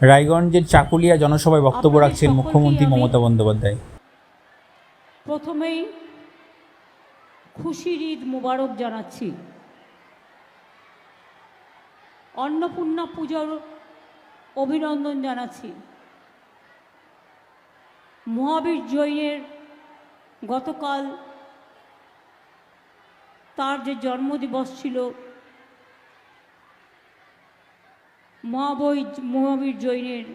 রায়গঞ্জের চাকুলিয়া জনসভায় বক্তব্য রাখছেন মুখ্যমন্ত্রী মমতা বন্দ্যোপাধ্যায়। প্রথমেই খুশির ঈদ মোবারক জানাচ্ছি। অন্নপূর্ণা পুজোর অভিনন্দন জানাচ্ছি। মহাবীর জৈনের গতকাল তার যে জন্মদিবস ছিল, মহাবীর জৈনের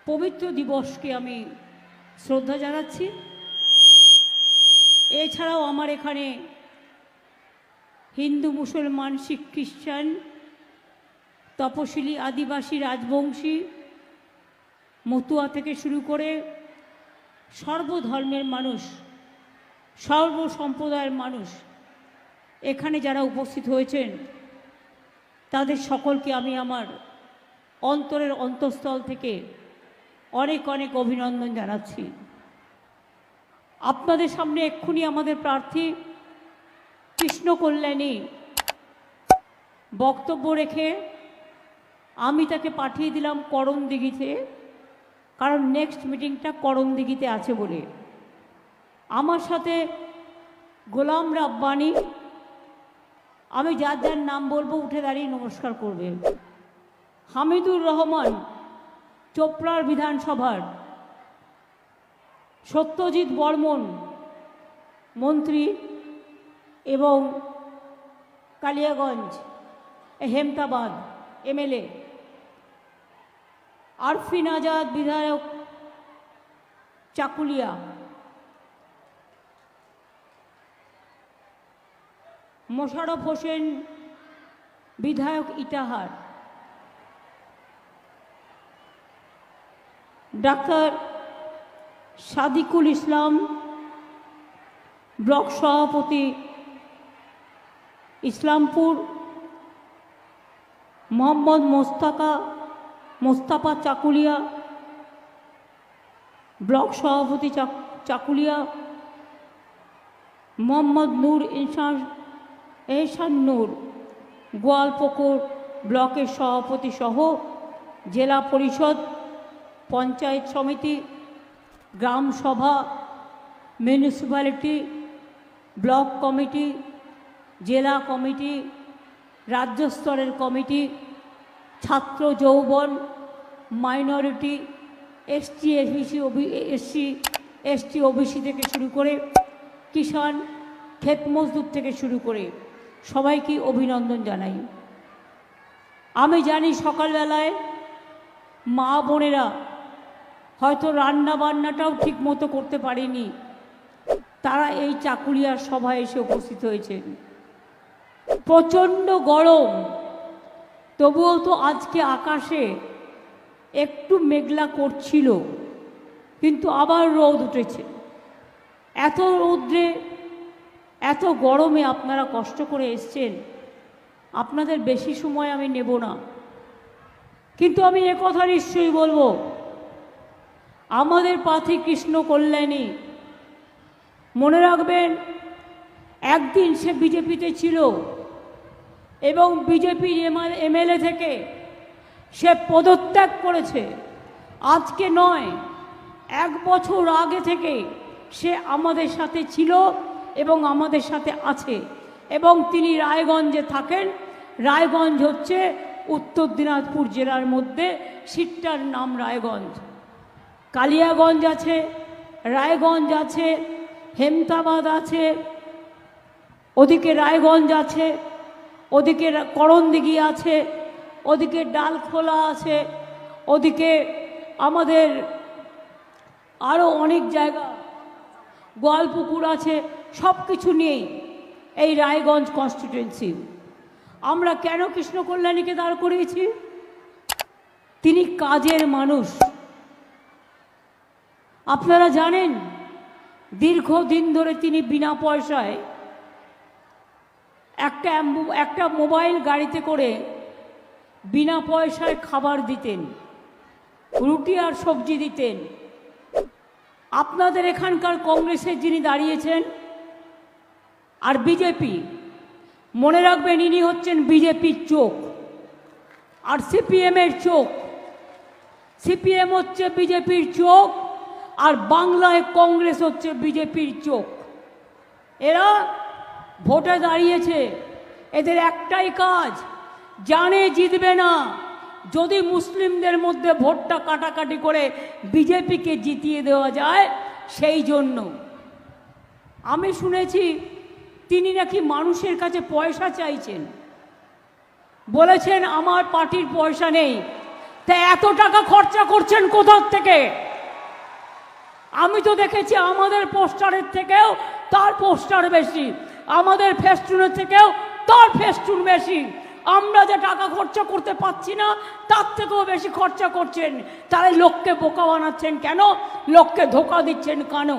পবিত্র দিবসকে আমি শ্রদ্ধা জানাচ্ছি। এছাড়াও আমার এখানে হিন্দু, মুসলমান, শিখ, খ্রিস্টান, তপশিলি, আদিবাসী, রাজবংশী, মতুয়া থেকে শুরু করে সর্বধর্মের মানুষ, সর্বসম্প্রদায়ের মানুষ এখানে যারা উপস্থিত হয়েছেন তাদের সকলকে আমি আমার অন্তরের অন্তঃস্থল থেকে অনেক অনেক অভিনন্দন জানাচ্ছি। আপনাদের সামনে এক্ষুনি আমাদের প্রার্থী কৃষ্ণ কল্যাণী বক্তব্য রেখে আমি তাকে পাঠিয়ে দিলাম করণদিঘিতে, কারণ নেক্সট মিটিংটা করণদিঘিতে আছে বলে। আমার সাথে গোলাম রাব্বানি, আমি যার যার নাম বলবো উঠে দাঁড়িয়ে নমস্কার করবে। হামিদুর রহমান চোপড়ার বিধানসভার, সত্যজিৎ বর্মন মন্ত্রী এবং কালিয়াগঞ্জ হেমতাবাদ এমএলএ, আরফিন আজাদ বিধায়ক চাকুলিয়া, মোশাররফ হোসেন বিধায়ক ইটাহার, ডাক্তার সাদিকুল ইসলাম ব্লক সভাপতি ইসলামপুর, মোহাম্মদ মোস্তাফা চাকুলিয়া ব্লক সভাপতি চাকুলিয়া, মোহাম্মদ নূর এহসান নূর গোয়ালপুকুর ব্লকের সভাপতি সহ জেলা পরিষদ, পঞ্চায়েত সমিতি, গ্রাম সভা, মিউনিসিপ্যালিটি, ব্লক কমিটি, জেলা কমিটি, রাজ্য স্তরের কমিটি, ছাত্র যৌবন, মাইনরিটি, এসটি ওবিসি থেকে শুরু করে কিষাণ, ক্ষেত মজদুর থেকে শুরু করে সবাইকে অভিনন্দন জানাই। আমি জানি সকালবেলায় মা বোনেরা হয়তো রান্না বান্নাটাও ঠিক মতো করতে পারেনি, তারা এই চাকুলিয়ার সভায় এসে উপস্থিত হয়েছেন। প্রচণ্ড গরম, তবুও তো আজকে আকাশে একটু মেঘলা করছিল, কিন্তু আবার রোদ উঠেছে। এত রৌদ্রে, এত গরমে আপনারা কষ্ট করে এসছেন, আপনাদের বেশি সময় আমি নেব না, কিন্তু আমি একথা নিশ্চয়ই বলবো, আমাদের প্রার্থী কৃষ্ণ কল্যাণী, মনে রাখবেন একদিন সে বিজেপিতে ছিল এবং বিজেপির এমএলএ থেকে সে পদত্যাগ করেছে। আজকে নয়, 1 বছর আগে থেকে সে আমাদের সাথে ছিল এবং আমাদের সাথে আছে, এবং তিনি রায়গঞ্জে থাকেন। রায়গঞ্জ হচ্ছে উত্তর দিনাজপুর জেলার মধ্যে, সিটটার নাম রায়গঞ্জ। কালিয়াগঞ্জ আছে, রায়গঞ্জ আছে, হেমতাবাদ আছে, ওদিকে রায়গঞ্জ আছে, ওদিকে করণদিঘি আছে, ওদিকে ডালখোলা আছে, ওদিকে আমাদের আরও অনেক জায়গা, গোয়ালপুকুর আছে। সব কিছু নিয়েই এই রায়গঞ্জ কনস্টিটুয়েন্সি। আমরা কেন কৃষ্ণ কল্যাণীকে দাঁড় করিয়েছি? তিনি কাজের মানুষ। আপনারা জানেন দীর্ঘদিন ধরে তিনি বিনা পয়সায় একটা মোবাইল গাড়িতে করে বিনা পয়সায় খাবার দিতেন, রুটি আর সবজি দিতেন। আপনাদের এখানকার কংগ্রেসের যিনি দাঁড়িয়েছেন আর বিজেপি, মনে রাখবেন ইনি হচ্ছেন বিজেপির চোখ। আর সিপিএমের চোখ। সিপিএম হচ্ছে বিজেপির চোখ, আর বাংলায় কংগ্রেস হচ্ছে বিজেপির চোখ। এরা ভোটে দাঁড়িয়েছে, এদের একটাই কাজ, জানে জিতবে না, যদি মুসলিমদের মধ্যে ভোটটা কাটাকাটি করে বিজেপিকে জিতিয়ে দেওয়া যায় সেই জন্য। আমি শুনেছি তিনি নাকি মানুষের কাছে পয়সা চাইছেন, বলেছেন আমার পার্টির পয়সা নেই। তা এত টাকা খরচা করছেন কোথার থেকে? আমি তো দেখেছি আমাদের পোস্টারের থেকেও তার পোস্টার বেশি, আমাদের ফেস্টুনের থেকেও তার ফেস্টুন বেশি। আমরা যে টাকা খরচা করতে পারছি না তার থেকেও বেশি খরচা করছেন। তাহলে লোককে বোকা বানাচ্ছেন কেন? লোককে ধোকা দিচ্ছেন কেন?